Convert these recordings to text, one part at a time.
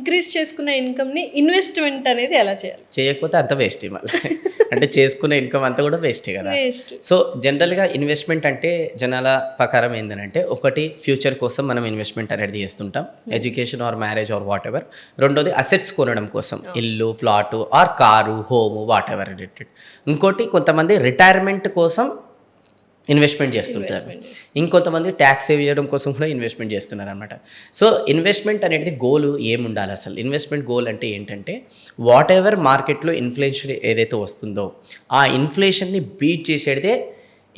Increase చేసుకున్న ఇన్కమ్ని investment అనేది ఎలా చేయాలి? చేయకపోతే అంత వేస్ట్ మళ్ళీ అంటే చేసుకునే ఇన్కమ్ అంతా కూడా వేస్టే కదా. వేస్ట్. సో జనరల్గా ఇన్వెస్ట్మెంట్ అంటే జనాల ప్రకారం ఏంటంటే, ఒకటి ఫ్యూచర్ కోసం మనం ఇన్వెస్ట్మెంట్ అనేది చేస్తుంటాం, education or marriage or whatever. రెండోది అసెట్స్ కొనడం కోసం, ఇల్లు, plot or car, home, whatever related. ఇంకోటి కొంతమంది రిటైర్మెంట్ కోసం ఇన్వెస్ట్మెంట్ చేస్తుంటారు, ఇంకొంతమంది ట్యాక్స్ సేవ్ చేయడం కోసం కూడా ఇన్వెస్ట్మెంట్ చేస్తున్నారు అనమాట. సో ఇన్వెస్ట్మెంట్ అనేది గోల్ ఏముండాలి అసలు? ఇన్వెస్ట్మెంట్ గోల్ అంటే ఏంటంటే, వాట్ ఎవర్ మార్కెట్లో ఇన్ఫ్లేషన్ ఏదైతే వస్తుందో ఆ ఇన్ఫ్లేషన్ని బీట్ చేసేదే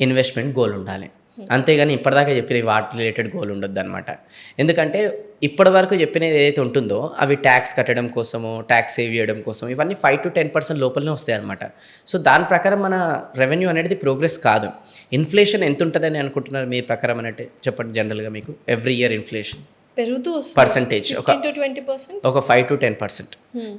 ఇన్వెస్ట్మెంట్ గోల్ ఉండాలి. అంతేగాని ఇప్పటిదాకా చెప్పిన వాటి రిలేటెడ్ గోల్ ఉండొద్దు అనమాట. ఎందుకంటే ఇప్పటి వరకు చెప్పినది ఏదైతే ఉంటుందో అవి ట్యాక్స్ కట్టడం కోసము, ట్యాక్స్ సేవ్ చేయడం కోసం, ఇవన్నీ 5 to 10% లోపలనే వస్తాయి అనమాట. సో దాని ప్రకారం మన రెవెన్యూ అనేది ప్రోగ్రెస్ కాదు. ఇన్ఫ్లేషన్ ఎంత ఉంటుందని అనుకుంటున్నారు మీ ప్రకారం అంటే చెప్పండి. జనరల్గా మీకు ఎవ్రీ ఇయర్ ఇన్ఫ్లేషన్ పెరుగుతూ పర్సంటేజ్ ఒక 5 to 10%.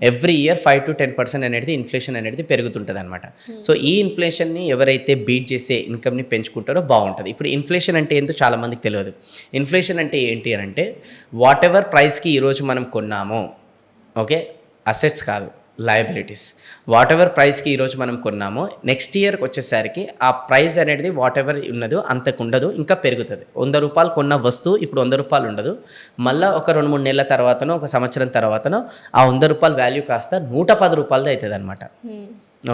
ఎవ్రీ ఇయర్ 5 to 10% అనేది ఇన్ఫ్లేషన్ అనేది పెరుగుతుంటుంది అనమాట. సో ఈ ఇన్ఫ్లేషన్ని ఎవరైతే బీట్ చేసే ఇన్కమ్ని పెంచుకుంటారో బాగుంటుంది. ఇప్పుడు ఇన్ఫ్లేషన్ అంటే ఏంటో చాలామందికి తెలియదు. ఇన్ఫ్లేషన్ అంటే ఏంటి అని అంటే, వాట్ ఎవర్ ప్రైస్కి ఈరోజు మనం కొన్నామో, ఓకే, అసెట్స్ కాదు, లయబిలిటీస్. వాట్ ఎవర్ ప్రైస్కి ఈరోజు మనం కొన్నామో నెక్స్ట్ ఇయర్కి వచ్చేసరికి ఆ ప్రైస్ అనేది వాట్ ఎవర్ ఉన్నదో అంతకు ఉండదు, ఇంకా పెరుగుతుంది. 100 రూపాయలు కొన్న వస్తువు ఇప్పుడు 100 రూపాయలు ఉండదు. మళ్ళీ ఒక 2-3 నెలల తర్వాతనో ఒక సంవత్సరం తర్వాతనో ఆ 100 రూపాయల వాల్యూ కాస్త 110 రూపాయలది అవుతుంది అనమాట.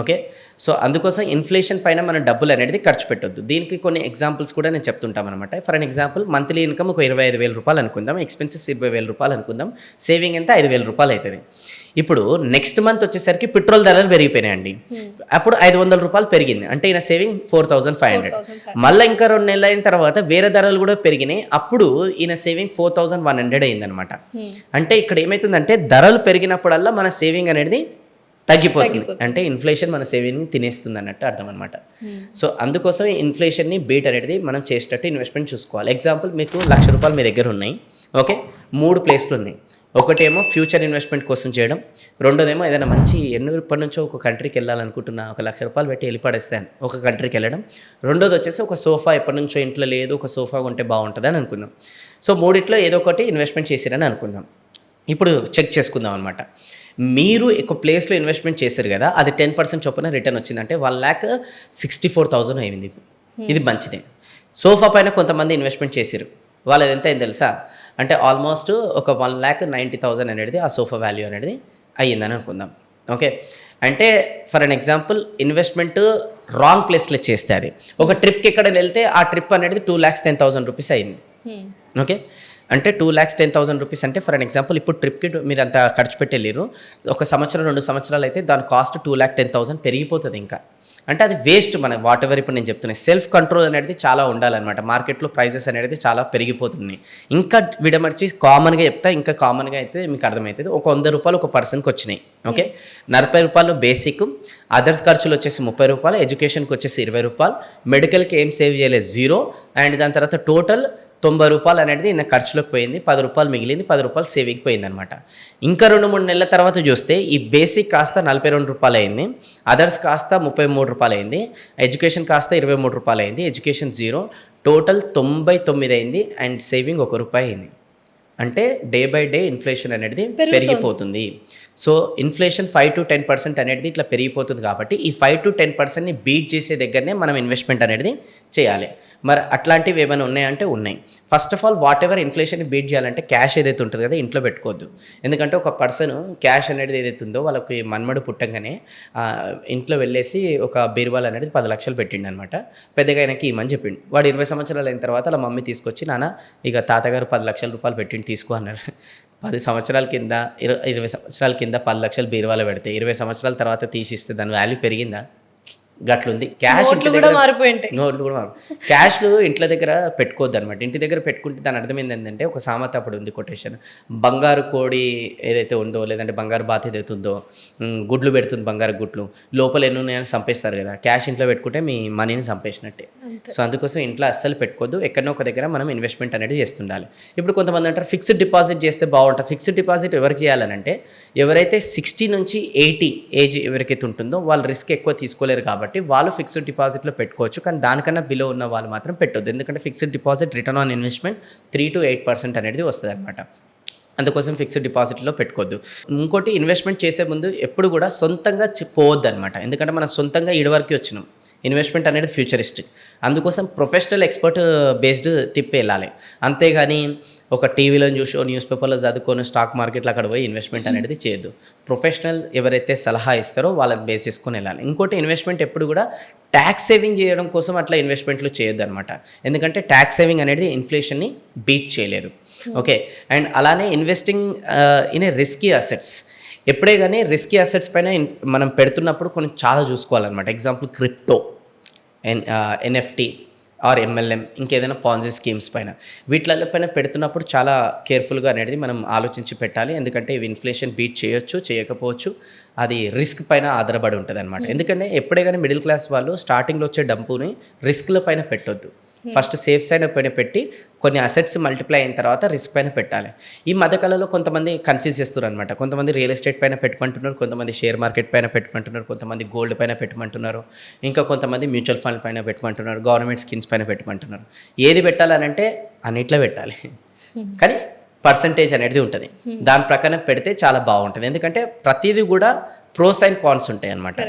ఓకే, సో అందుకోసం ఇన్ఫ్లేషన్ పైన మనం డబ్బులు అనేది ఖర్చు పెట్టొద్దు. దీనికి కొన్ని ఎగ్జాంపుల్స్ కూడా నేను చెప్తుంటాం అనమాట. For an example, monthly income ఒక 25,000 రూపాయలు అనుకుందాం, ఎక్స్పెన్సెస్ 20,000 రూపాయలు అనుకుందాం, సేవింగ్ ఎంత 5,000 రూపాయలు అవుతుంది. ఇప్పుడు నెక్స్ట్ మంత్ వచ్చేసరికి పెట్రోల్ ధరలు పెరిగిపోయినాయండి. అప్పుడు 500 రూపాయలు పెరిగింది అంటే ఈయన సేవింగ్ 4,500. మళ్ళీ ఇంకా 2 నెలలు అయిన తర్వాత వేరే ధరలు కూడా పెరిగినాయి, అప్పుడు ఈయన సేవింగ్ 4,100 అయిందనమాట. అంటే ఇక్కడ ఏమవుతుందంటే, ధరలు పెరిగినప్పుడల్లా మన సేవింగ్ అనేది తగ్గిపోతుంది. అంటే ఇన్ఫ్లేషన్ మన సేవింగ్ని తినేస్తుంది అన్నట్టు అర్థం అనమాట. సో అందుకోసం ఇన్ఫ్లేషన్ని బీట్ అనేది మనం చేసేటట్టు ఇన్వెస్ట్మెంట్ చూసుకోవాలి. ఎగ్జాంపుల్, మీకు 1,00,000 రూపాయలు మీ దగ్గర ఉన్నాయి, ఓకే, 3 ప్లేస్లు ఉన్నాయి. ఒకటేమో ఫ్యూచర్ ఇన్వెస్ట్మెంట్ కోసం చేయడం, రెండోదేమో ఏదైనా మంచి ఎప్పటి నుంచో ఒక కంట్రీకి వెళ్ళాలనుకుంటున్నా, 1,00,000 రూపాయలు పెట్టి వెళ్ళిపడేస్తాను ఒక కంట్రీకి వెళ్ళడం. రెండోది వచ్చేసి ఒక సోఫా ఎప్పటి నుంచో ఇంట్లో లేదు, ఒక సోఫా ఉంటే బాగుంటుంది అని అనుకుందాం. సో మూడిట్లో ఏదో ఒకటి ఇన్వెస్ట్మెంట్ చేసిరని అనుకుందాం. ఇప్పుడు చెక్ చేసుకుందాం అనమాట. మీరు ఒక ప్లేస్లో ఇన్వెస్ట్మెంట్ చేశారు కదా, అది 10% చొప్పున రిటర్న్ వచ్చిందంటే 1,64,000 అయింది. ఇది మంచిదే. సోఫా పైన కొంతమంది ఇన్వెస్ట్మెంట్ చేశారు, వాళ్ళది ఎంత అయింది తెలుసా? అంటే ఆల్మోస్ట్ ఒక 1,90,000 అనేది ఆ సోఫా వాల్యూ అనేది అయ్యిందని అనుకుందాం. ఓకే, అంటే for an example, investment wrong ప్లేస్లో చేస్తే, అది ఒక ట్రిప్కి ఎక్కడైనా వెళ్తే ఆ ట్రిప్ అనేది 2,10,000 రూపీస్ అయింది. ఓకే, అంటే 2,10,000 రూపీస్ అంటే ఫర్ అన్ ఎగ్జాంపుల్, ఇప్పుడు ట్రిప్కి మీరు అంత ఖర్చు పెట్టి వెళ్ళారు, ఒక సంవత్సరం 2 సంవత్సరాలు అయితే దాని కాస్ట్ 2,10,000 పెరిగిపోతుంది ఇంకా. అంటే అది వేస్ట్. మన వాట్ ఎవర్ ఇప్పుడు నేను చెప్తున్నాను, సెల్ఫ్ కంట్రోల్ అనేది చాలా ఉండాలన్నమాట. మార్కెట్లో ప్రైజెస్ అనేది చాలా పెరిగిపోతున్నాయి. ఇంకా విడమర్చి కామన్గా చెప్తా, ఇంకా కామన్గా అయితే మీకు అర్థమవుతుంది. ఒక 100 రూపాయలు ఒక పర్సన్కి వచ్చినాయి, ఓకే, 40 రూపాయలు బేసిక్, అదర్స్ ఖర్చులు వచ్చేసి 30 రూపాయలు, ఎడ్యుకేషన్కి వచ్చేసి 20 రూపాయలు, మెడికల్కి ఏం సేవ్ చేయలేదు 0, అండ్ దాని తర్వాత టోటల్ 90 రూపాయలు అనేది నా ఖర్చులోకి పోయింది, 10 రూపాయలు మిగిలింది, 10 రూపాయలు సేవింగ్ పోయింది అనమాట. ఇంకా 2-3 నెలల తర్వాత చూస్తే ఈ బేసిక్ కాస్త 42 రూపాయలు అయింది, అదర్స్ కాస్త 33 రూపాయలు అయింది, ఎడ్యుకేషన్ కాస్త 23 రూపాయలు అయింది, ఎడ్యుకేషన్ 0, టోటల్ 99 అయింది, అండ్ సేవింగ్ 1 రూపాయి అయింది. అంటే డే బై డే ఇన్ఫ్లేషన్ అనేది పెరిగిపోతుంది. సో ఇన్ఫ్లేషన్ 5 to 10% అనేది ఇట్లా పెరిగిపోతుంది. కాబట్టి ఈ 5 to 10%ని బీట్ చేసే దగ్గరనే మనం ఇన్వెస్ట్మెంట్ అనేది చేయాలి. మరి అట్లాంటివి ఏమైనా ఉన్నాయంటే ఉన్నాయి. First of all, whatever ఇన్ఫ్లేషన్ని బీట్ చేయాలంటే క్యాష్ ఏదైతే ఉంటుందో కదా, ఇంట్లో పెట్టుకోవద్దు. ఎందుకంటే ఒక పర్సన్ క్యాష్ అనేది ఏదైతే ఉందో, వాళ్ళకి మన్మడు పుట్టంగానే ఇంట్లో వెళ్ళేసి ఒక బీరువాల్ అనేది 10 లక్షలు పెట్టిండు అనమాట. పెద్దగా ఆయనకి ఇమ్మని చెప్పిండు. వాడు 20 సంవత్సరాలు అయిన తర్వాత వాళ్ళ మమ్మీ తీసుకొచ్చి, నాన్న ఇక తాతగారు 10 లక్షల రూపాయలు పెట్టిండు తీసుకో అన్నారు. 10 సంవత్సరాల కింద 20 సంవత్సరాల కింద 10 లక్షలు బీరువాలో పెడితే 20 సంవత్సరాల తర్వాత తీసిస్తే దాని వాల్యూ పెరిగిందా? గట్లుంది. క్యాష్ నోట్లు కూడా మారిపోయింటాయి. క్యాష్లు ఇంట్లో దగ్గర పెట్టుకోవద్దు అనమాట. ఇంటి దగ్గర పెట్టుకుంటే దాని అర్థం ఏంటంటే, ఒక సామెత అప్పుడు ఉంది కొటేషన్, బంగారు కోడి ఏదైతే ఉందో, లేదంటే బంగారు బాత్ ఏదైతే ఉందో, గుడ్లు పెడుతుంది బంగారు గుడ్లు, లోపల ఎన్ని ఉన్నాయని చంపేస్తారు కదా. క్యాష్ ఇంట్లో పెట్టుకుంటే మీ మనీని చంపేసినట్టే. సో అందుకోసం ఇంట్లో అస్సలు పెట్టుకోవద్దు. ఎక్కడో ఒక దగ్గర మనం ఇన్వెస్ట్మెంట్ అనేది చేస్తుండాలి. ఇప్పుడు కొంతమంది అంటారు ఫిక్స్డ్ డిపాజిట్ చేస్తే బాగుంటుంది. ఫిక్స్డ్ డిపాజిట్ ఎవరికి చేయాలనంటే, ఎవరైతే 60 నుంచి 80 ఏజ్ ఎవరికైతే ఉంటుందో వాళ్ళు రిస్క్ ఎక్కువ తీసుకోలేరు కాబట్టి వాళ్ళు ఫిక్స్డ్ డిపాజిట్లో పెట్టుకోవచ్చు. కానీ దానికన్నా బిలో ఉన్న వాళ్ళు మాత్రం పెట్టొద్దు. ఎందుకంటే fixed deposit return on investment 3 to 8% అనేది వస్తుంది అనమాట. అందుకోసం ఫిక్స్డ్ డిపాజిట్లో పెట్టుకోవద్దు. ఇంకోటి ఇన్వెస్ట్మెంట్ చేసే ముందు ఎప్పుడు కూడా సొంతంగా పోవద్దు అనమాట. ఎందుకంటే మనం సొంతంగా ఈడ వరకు వచ్చినాం. ఇన్వెస్ట్మెంట్ అనేది ఫ్యూచరిస్టిక్. అందుకోసం ప్రొఫెషనల్ ఎక్స్పర్ట్ బేస్డ్ టిప్ వెళ్ళాలి. అంతేగాని ఒక టీవీలో చూసో న్యూస్ పేపర్లో చదువుకొని స్టాక్ మార్కెట్లో అక్కడ పోయి ఇన్వెస్ట్మెంట్ అనేది చేయొద్దు. ప్రొఫెషనల్ ఎవరైతే సలహా ఇస్తారో వాళ్ళని బేస్ చేసుకొని వెళ్ళాలి. ఇంకోటి ఇన్వెస్ట్మెంట్ ఎప్పుడు కూడా ట్యాక్స్ సేవింగ్ చేయడం కోసం అట్లా ఇన్వెస్ట్మెంట్లు చేయొద్దు అనమాట. ఎందుకంటే ట్యాక్స్ సేవింగ్ అనేది ఇన్ఫ్లేషన్ని బీట్ చేయలేదు. ఓకే, అండ్ అలానే investing in a risky assets. ఎప్పుడే కానీ రిస్కీ అసెట్స్ పైన మనం పెడుతున్నప్పుడు కొన్ని చాలా చూసుకోవాలన్నమాట. Example crypto, NFT or MLM, ఇంకేదైనా పాన్జీ స్కీమ్స్ పైన, వీటిల పైన పెడుతున్నప్పుడు చాలా కేర్ఫుల్గా అనేది మనం ఆలోచించి పెట్టాలి. ఎందుకంటే ఇవి ఇన్ఫ్లేషన్ బీట్ చేయొచ్చు, చేయకపోవచ్చు. అది రిస్క్ పైన ఆధారపడి ఉంటుంది అనమాట. ఎందుకంటే ఎప్పుడే కానీ మిడిల్ క్లాస్ వాళ్ళు స్టార్టింగ్లో వచ్చే డబ్బుని రిస్క్ల పైన పెట్టొద్దు. ఫస్ట్ సేఫ్ సైడ్ పైన పెట్టి కొన్ని అసెట్స్ మల్టిప్లై అయిన తర్వాత రిస్క్ పైన పెట్టాలి. ఈ మధ్యకాలంలో కొంతమంది కన్ఫ్యూజ్ చేస్తారు అనమాట. కొంతమంది రియల్ ఎస్టేట్ పైన పెట్టమంటున్నారు, కొంతమంది షేర్ మార్కెట్ పైన పెట్టమంటున్నారు, కొంతమంది గోల్డ్ పైన పెట్టమంటున్నారు, ఇంకా కొంతమంది మ్యూచువల్ ఫండ్ పైన పెట్టమంటున్నారు, గవర్నమెంట్ స్కీమ్స్ పైన పెట్టమంటున్నారు. ఏది పెట్టాలనంటే అన్నిట్లో పెట్టాలి, కానీ పర్సంటేజ్ అనేది ఉంటుంది. దాని ప్రకారం పెడితే చాలా బాగుంటుంది. ఎందుకంటే ప్రతిదీ కూడా ప్రోస్ అండ్ కాన్స్ ఉంటాయి అనమాట.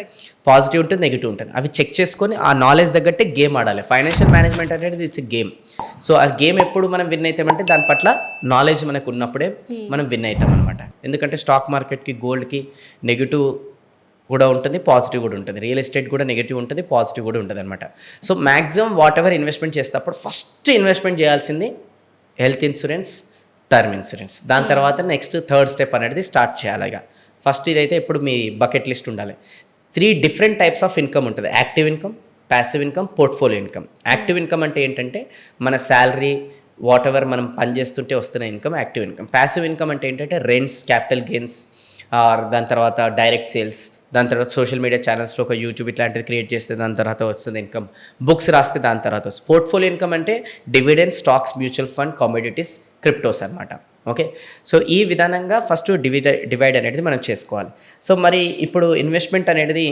పాజిటివ్ ఉంటుంది, నెగిటివ్ ఉంటుంది. అవి చెక్ చేసుకొని ఆ నాలెడ్జ్ తగ్గట్టే గేమ్ ఆడాలి. ఫైనాన్షియల్ మేనేజ్మెంట్ అనేది ఇట్స్ గేమ్. సో ఆ గేమ్ ఎప్పుడు మనం విన్ అవుతామంటే దాని పట్ల నాలెడ్జ్ మనకు ఉన్నప్పుడే మనం విన్ అవుతాం అనమాట. ఎందుకంటే స్టాక్ మార్కెట్కి, గోల్డ్కి నెగిటివ్ కూడా ఉంటుంది, పాజిటివ్ కూడా ఉంటుంది. రియల్ ఎస్టేట్ కూడా నెగిటివ్ ఉంటుంది, పాజిటివ్ కూడా ఉంటుంది అనమాట. So maximum what ever investment చేసేటప్పుడు ఫస్ట్ ఇన్వెస్ట్మెంట్ చేయాల్సింది హెల్త్ ఇన్సూరెన్స్, టర్మ్ ఇన్సూరెన్స్. దాని తర్వాత నెక్స్ట్ థర్డ్ స్టెప్ అనేది స్టార్ట్ చేయాలి. ఇక ఫస్ట్ ఇదైతే ఇప్పుడు మీ బకెట్ లిస్ట్ ఉండాలి. 3 డిఫరెంట్ టైప్స్ ఆఫ్ ఇన్కమ్ ఉంటుంది. Active income, passive income, portfolio income. Active income అంటే ఏంటంటే మన శాలరీ, వాట్ ఎవర్ మనం పనిచేస్తుంటే వస్తున్న income active income. Passive income అంటే ఏంటంటే రెంట్స్, క్యాపిటల్ గెయిన్స్, దాని తర్వాత డైరెక్ట్ సేల్స్, దాని తర్వాత సోషల్ మీడియా ఛానల్స్లో ఒక యూట్యూబ్ ఇట్లాంటిది క్రియేట్ చేస్తే దాని తర్వాత వస్తుంది ఇన్కమ్. బుక్స్ రాస్తే దాని తర్వాత వస్తుంది. పోర్ట్ఫోలియో ఇన్కమ్ అంటే dividend, stocks, mutual fund, commodities, cryptos అనమాట. ఓకే, సో ఈ విధానంగా ఫస్ట్ డివైడ్ అనేది మనం చేసుకోవాలి. సో మరి ఇప్పుడు ఇన్వెస్ట్మెంట్ అనేది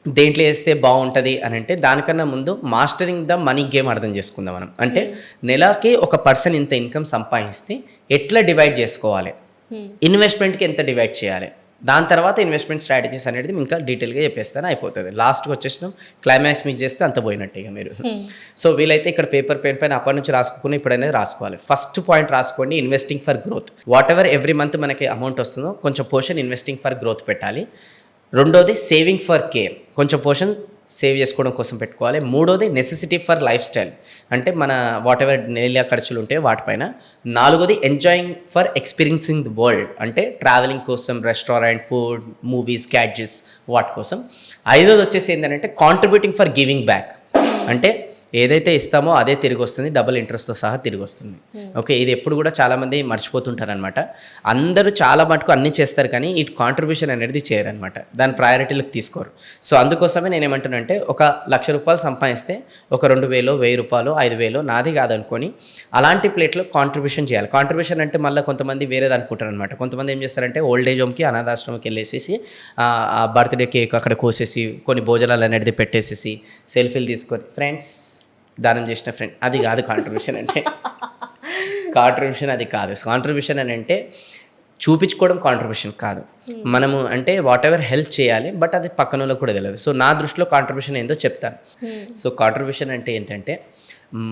దేంట్లో వేస్తే బాగుంటుంది అని అంటే దానికన్నా ముందు మాస్టరింగ్ ద మనీ గేమ్ అర్థం చేసుకుందాం మనం. అంటే నెలకి ఒక పర్సన్ ఇంత ఇన్కమ్ సంపాదిస్తే ఎట్లా డివైడ్ చేసుకోవాలి, ఇన్వెస్ట్మెంట్కి ఎంత డివైడ్ చేయాలి, దాని తర్వాత ఇన్వెస్ట్మెంట్ స్ట్రాటజీస్ అనేది ఇంకా డీటెయిల్గా చెప్పేస్తాను, అయిపోతుంది. లాస్ట్కి వచ్చేసినాం, క్లైమాక్స్ మిస్ చేస్తే అంత పోయినట్టే ఇక మీరు. సో వీలైతే ఇక్కడ పేపర్ పెన్ పైన అప్పటి నుంచి రాసుకుని ఇప్పుడనేది రాసుకోవాలి. ఫస్ట్ పాయింట్ రాసుకోండి, investing for growth. What ever every month మనకి అమౌంట్ వస్తుందో కొంచెం పోర్షన్ ఇన్వెస్టింగ్ ఫర్ గ్రోత్ పెట్టాలి. రెండోది సేవింగ్ ఫర్ కేర్, కొంచెం పోర్షన్ సేవ్ చేసుకోవడం కోసం పెట్టుకోవాలి. మూడోది నెసెసిటీ ఫర్ లైఫ్ స్టైల్, అంటే మన వాట్ ఎవర్ నెల ఖర్చులు ఉంటాయో వాటిపైన. నాలుగోది enjoying for experiencing the world, అంటే ట్రావెలింగ్ కోసం, రెస్టారెంట్, ఫుడ్, మూవీస్, గ్యాడ్జెట్స్ వాటి కోసం. ఐదోది వచ్చేసి ఏంటంటే కాంట్రిబ్యూటింగ్ ఫర్ గివింగ్ బ్యాక్, అంటే ఏదైతే ఇస్తామో అదే తిరిగి వస్తుంది, డబుల్ ఇంట్రెస్ట్తో సహా తిరిగి వస్తుంది. ఓకే, ఇది ఎప్పుడు కూడా చాలామంది మర్చిపోతుంటారనమాట. అందరూ చాలా మటుకు అన్నీ చేస్తారు కానీ ఈ కాంట్రిబ్యూషన్ అనేది చేయరనమాట, దాని ప్రయారిటీలకు తీసుకోరు. సో అందుకోసమే నేను ఏమంటున్నానంటే ఒక ₹1,00,000 సంపాదిస్తే ఒక 2,000, 1,000, 5,000 నాది కాదనుకొని అలాంటి ప్లేట్లో కాంట్రిబ్యూషన్ చేయాలి. కాంట్రిబ్యూషన్ అంటే మళ్ళీ కొంతమంది వేరేది అనుకుంటారు అనమాట. కొంతమంది ఏం చేస్తారంటే ఓల్డ్ ఏజ్ హోమ్కి, అనాథాశ్రమంకి వెళ్ళేసేసి బర్త్డే కేక్ అక్కడ కోసేసి కొన్ని భోజనాలు అనేది పెట్టేసేసి సెల్ఫీలు తీసుకొని ఫ్రెండ్స్ దానం చేసిన ఫ్రెండ్, అది కాదు కాంట్రిబ్యూషన్ అంటే. కాంట్రిబ్యూషన్ అది కాదు. కాంట్రిబ్యూషన్ అని అంటే చూపించుకోవడం కాంట్రిబ్యూషన్ కాదు. మనము అంటే వాట్ ఎవర్ హెల్ప్ చేయాలి, బట్ అది పక్కన వాళ్ళకి కూడా తెలియదు. సో నా దృష్టిలో కాంట్రిబ్యూషన్ ఏందో చెప్తాను. సో కాంట్రిబ్యూషన్ అంటే ఏంటంటే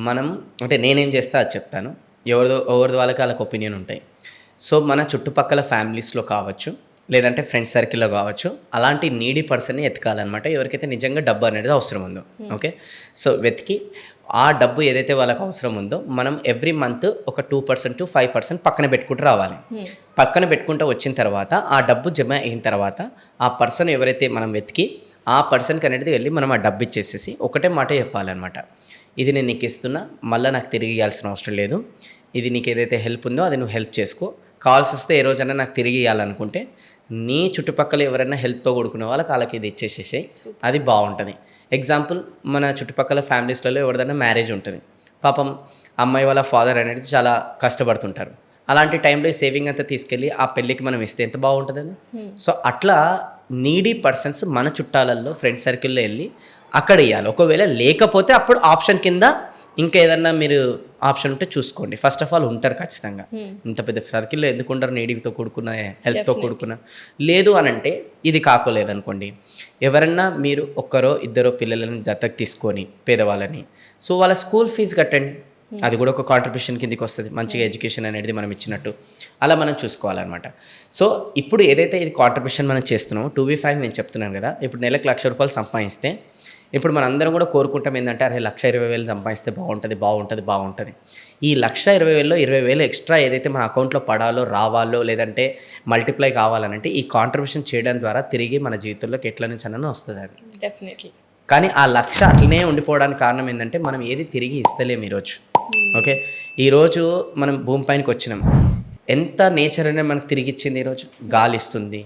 మనం అంటే నేనేం చేస్తా అది చెప్తాను. ఎవరిది వాళ్ళకి ఒపీనియన్ ఉంటాయి. సో మన చుట్టుపక్కల ఫ్యామిలీస్లో కావచ్చు, లేదంటే ఫ్రెండ్స్ సర్కిల్లో కావచ్చు, అలాంటి నీడీ పర్సన్ని ఎతకాలన్నమాట. ఎవరికైతే నిజంగా డబ్బు అనేది అవసరం ఉందో. ఓకే, సో వెతికి ఆ డబ్బు ఏదైతే వాళ్ళకి అవసరం ఉందో మనం ఎవ్రీ మంత్ ఒక 2% to 5% పక్కన పెట్టుకుంటూ రావాలి. పక్కన పెట్టుకుంటూ వచ్చిన తర్వాత ఆ డబ్బు జమ అయిన తర్వాత ఆ పర్సన్ ఎవరైతే మనం వెతికి ఆ పర్సన్కి అనేది వెళ్ళి మనం ఆ డబ్బు ఇచ్చేసేసి ఒకటే మాట చెప్పాలన్నమాట, ఇది నేను నీకు ఇస్తున్నా, మళ్ళీ నాకు తిరిగి ఇవ్వాల్సిన అవసరం లేదు, ఇది నీకు ఏదైతే హెల్ప్ ఉందో అది నువ్వు హెల్ప్ చేసుకో, కాల్స్ వస్తే ఏ రోజైనా నాకు తిరిగి ఇవ్వాలనుకుంటే నీ చుట్టుపక్కల ఎవరైనా హెల్ప్తో కూడుకునే వాళ్ళకి ఇది ఇచ్చేసేసాయి, అది బాగుంటుంది. ఎగ్జాంపుల్ మన చుట్టుపక్కల ఫ్యామిలీస్లలో ఎవరిదైనా మ్యారేజ్ ఉంటుంది, పాపం అమ్మాయి వాళ్ళ ఫాదర్ అనేది చాలా కష్టపడుతుంటారు. అలాంటి టైంలో ఈ సేవింగ్ అంతా తీసుకెళ్ళి ఆ పెళ్ళికి మనం ఇస్తే ఎంత బాగుంటుందని. సో అట్లా నీడీ పర్సన్స్ మన చుట్టాలలో ఫ్రెండ్ సర్కిల్లో వెళ్ళి అక్కడ ఇవ్వాలి. ఒకవేళ లేకపోతే అప్పుడు ఆప్షన్ కింద ఇంకా ఏదన్నా మీరు ఆప్షన్ ఉంటే చూసుకోండి. ఫస్ట్ ఆఫ్ ఆల్ ఉంటారు ఖచ్చితంగా. ఇంత పెద్ద సర్కిల్లో ఎందుకు ఉంటారు? నీడితో కూడుకున్న హెల్త్తో కూడుకున్న. లేదు అని అంటే ఇది కాకోలేదనుకోండి, ఎవరన్నా మీరు ఒక్కరో ఇద్దరో పిల్లలని దత్తకు తీసుకొని పేదవాళ్ళని, సో వాళ్ళ స్కూల్ ఫీజు కట్టండి. అది కూడా ఒక కాంట్రిబ్యూషన్ కిందకి వస్తుంది. మంచిగా ఎడ్యుకేషన్ అనేది మనం ఇచ్చినట్టు అలా మనం చూసుకోవాలన్నమాట. సో ఇప్పుడు ఏదైతే ఇది కాంట్రిబ్యూషన్ మనం చేస్తున్నామో 2V5 నేను చెప్తున్నాను కదా, ఇప్పుడు నెలకు ₹1,00,000 సంపాదిస్తే ఇప్పుడు మన అందరం కూడా కోరుకుంటాం ఏంటంటే అరే 1,20,000 సంపాదిస్తే బాగుంటుంది. ఈ 1,20,000లో 20,000 ఎక్స్ట్రా ఏదైతే మన అకౌంట్లో పడాలో రావాలో లేదంటే మల్టిప్లై కావాలనంటే ఈ కాంట్రిబ్యూషన్ చేయడం ద్వారా తిరిగి మన జీవితంలోకి ఎట్ల నుంచి అన్న వస్తుంది అది డెఫినెట్లీ. కానీ ఆ 1,00,000 అట్లనే ఉండిపోవడానికి కారణం ఏంటంటే మనం ఏది తిరిగి ఇస్తలేము ఈరోజు. ఓకే, ఈరోజు మనం భూమి పైనకి వచ్చినాం, ఎంత నేచర్ అనేది మనకు తిరిగి ఇచ్చింది. ఈరోజు గాలి ఇస్తుంది,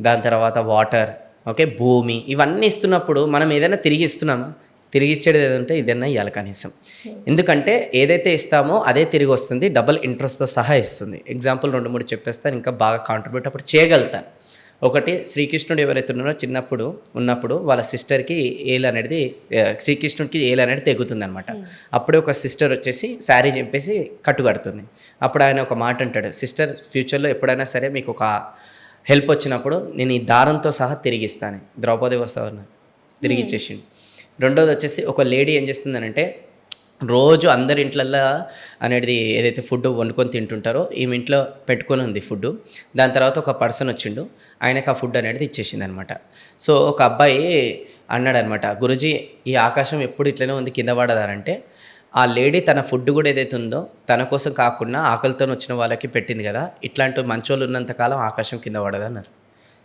దాని తర్వాత వాటర్, ఓకే, భూమి, ఇవన్నీ ఇస్తున్నప్పుడు మనం ఏదైనా తిరిగి ఇస్తున్నామా? తిరిగి ఇచ్చేది ఏదంటే ఇదన్నా ఇవ్వాలి కనీసం. ఎందుకంటే ఏదైతే ఇస్తామో అదే తిరిగి వస్తుంది, డబల్ ఇంట్రెస్ట్తో సహా ఇస్తుంది. ఎగ్జాంపుల్ 2-3 చెప్పేస్తాను, ఇంకా బాగా కాంట్రిబ్యూట్ అప్పుడు చేయగలుగుతాను. ఒకటి, శ్రీకృష్ణుడు ఎవరైతే ఉన్నారో చిన్నప్పుడు ఉన్నప్పుడు వాళ్ళ సిస్టర్కి ఏలు అనేది శ్రీకృష్ణుడికి ఏలు అనేది తెగుతుంది అనమాట. అప్పుడే ఒక సిస్టర్ వచ్చేసి శారీ చెప్పేసి కట్టుకడుతుంది. అప్పుడు ఆయన ఒక మాట అంటాడు, సిస్టర్ ఫ్యూచర్లో ఎప్పుడైనా సరే మీకు ఒక హెల్ప్ వచ్చినప్పుడు నేను ఈ దారంతో సహా తిరిగి ఇస్తాను. ద్రౌపది వస్తువుని తిరిగి ఇచ్చేసిండు. రెండోది వచ్చేసి ఒక లేడీ ఏం చేస్తుందనంటే రోజు అందరి ఇంట్లల్లో అనేది ఏదైతే ఫుడ్ వండుకొని తింటుంటారో ఈమె ఇంట్లో పెట్టుకొని ఉంది ఫుడ్. దాని తర్వాత ఒక పర్సన్ వచ్చిండు, ఆయనకు ఆ ఫుడ్ అనేది ఇచ్చేసింది అనమాట. సో ఒక అబ్బాయి అన్నాడు అనమాట, గురూజీ ఈ ఆకాశం ఎప్పుడు ఇట్లనే ఉంది కింద పడదారంటే ఆ లేడీ తన ఫుడ్ కూడా ఏదైతే ఉందో తన కోసం కాకుండా ఆకలితో వచ్చిన వాళ్ళకి పెట్టింది కదా, ఇట్లాంటి మంచోళ్ళు ఉన్నంతకాలం ఆకాశం కింద పడదు అన్నారు.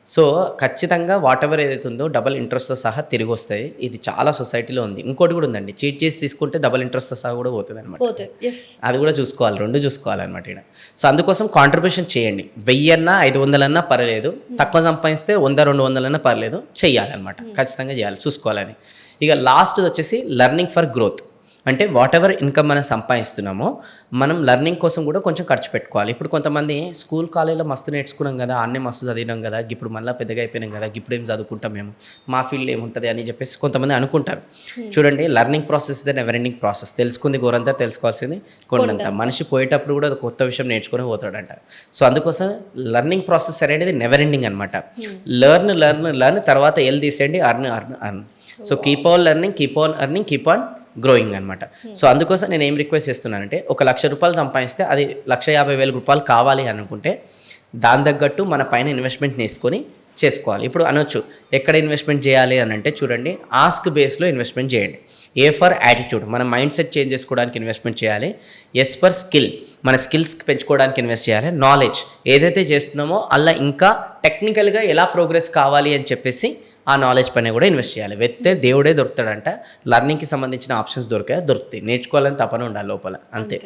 సో ఖచ్చితంగా వాట్ ఎవర్ ఏదైతే ఉందో డబల్ ఇంట్రెస్ట్తో సహా తిరిగి వస్తాయి. ఇది చాలా సొసైటీలో ఉంది. ఇంకోటి కూడా ఉందండి, చీట్ చేసి తీసుకుంటే డబల్ ఇంట్రెస్ట్తో సహా కూడా పోతుంది అనమాట. అది కూడా చూసుకోవాలి, రెండు చూసుకోవాలన్నమాట ఇక్కడ. సో అందుకోసం కాంట్రిబ్యూషన్ చేయండి. 1000 500 పర్లేదు, తక్కువ సంపాదిస్తే 100-200 పర్లేదు, చెయ్యాలన్నమాట. ఖచ్చితంగా చేయాలి, చూసుకోవాలని. ఇక లాస్ట్ వచ్చేసి లెర్నింగ్ ఫర్ గ్రోత్. అంటే వాట్ ఎవర్ ఇన్కమ్ మనం సంపాదిస్తున్నామో మనం లెర్నింగ్ కోసం కూడా కొంచెం ఖర్చు పెట్టుకోవాలి. ఇప్పుడు కొంతమంది స్కూల్ కాలేజీలో మస్తు నేర్చుకున్నాం కదా, అన్నీ మస్తు చదివినాం కదా, ఇప్పుడు మళ్ళీ పెద్దగా అయిపోయినాం కదా, ఇప్పుడు ఏం చదువుకుంటాం మేము, మా ఫీల్డ్ ఏముంటుంది అని చెప్పేసి కొంతమంది అనుకుంటారు. చూడండి, learning process the never ending process. తెలుసుకుంది గోరంతా, తెలుసుకోవాల్సింది కొండంత. మనిషి పోయేటప్పుడు కూడా కొత్త విషయం నేర్చుకుని పోతాడంట. సో అందుకోసం లెర్నింగ్ ప్రాసెస్ అనేది నెవర్ ఎండింగ్ అనమాట. లెర్న్ తర్వాత ఎల్ తీసేయండి, earn. So keep on learning, keep on earning, keep on growing అనమాట. సో అందుకోసం నేను ఏం రిక్వెస్ట్ చేస్తున్నానంటే ఒక ₹1,00,000 సంపాదిస్తే అది ₹1,50,000 కావాలి అనుకుంటే దాని తగ్గట్టు మన పైన ఇన్వెస్ట్మెంట్ వేసుకొని చేసుకోవాలి. ఇప్పుడు అనొచ్చు ఎక్కడ ఇన్వెస్ట్మెంట్ చేయాలి అని అంటే చూడండి, ఆస్క్ బేస్లో ఇన్వెస్ట్మెంట్ చేయండి. ఏ ఫర్ యాటిట్యూడ్, మన మైండ్ సెట్ చేంజ్ చేసుకోవడానికి ఇన్వెస్ట్మెంట్ చేయాలి. ఎస్ ఫర్ స్కిల్, మన స్కిల్స్ పెంచుకోవడానికి ఇన్వెస్ట్ చేయాలి. నాలెడ్జ్, ఏదైతే చేస్తున్నామో అలా ఇంకా టెక్నికల్గా ఎలా ప్రోగ్రెస్ కావాలి అని చెప్పేసి ఆ నాలెడ్జ్ పైన కూడా ఇన్వెస్ట్ చేయాలి. వెళ్తే దేవుడే దొరుకుతాడంట. లెర్నింగ్కి సంబంధించిన ఆప్షన్స్ దొరుకుతాయి. నేర్చుకోవాలని తపన ఉండాలి లోపల, అంతే.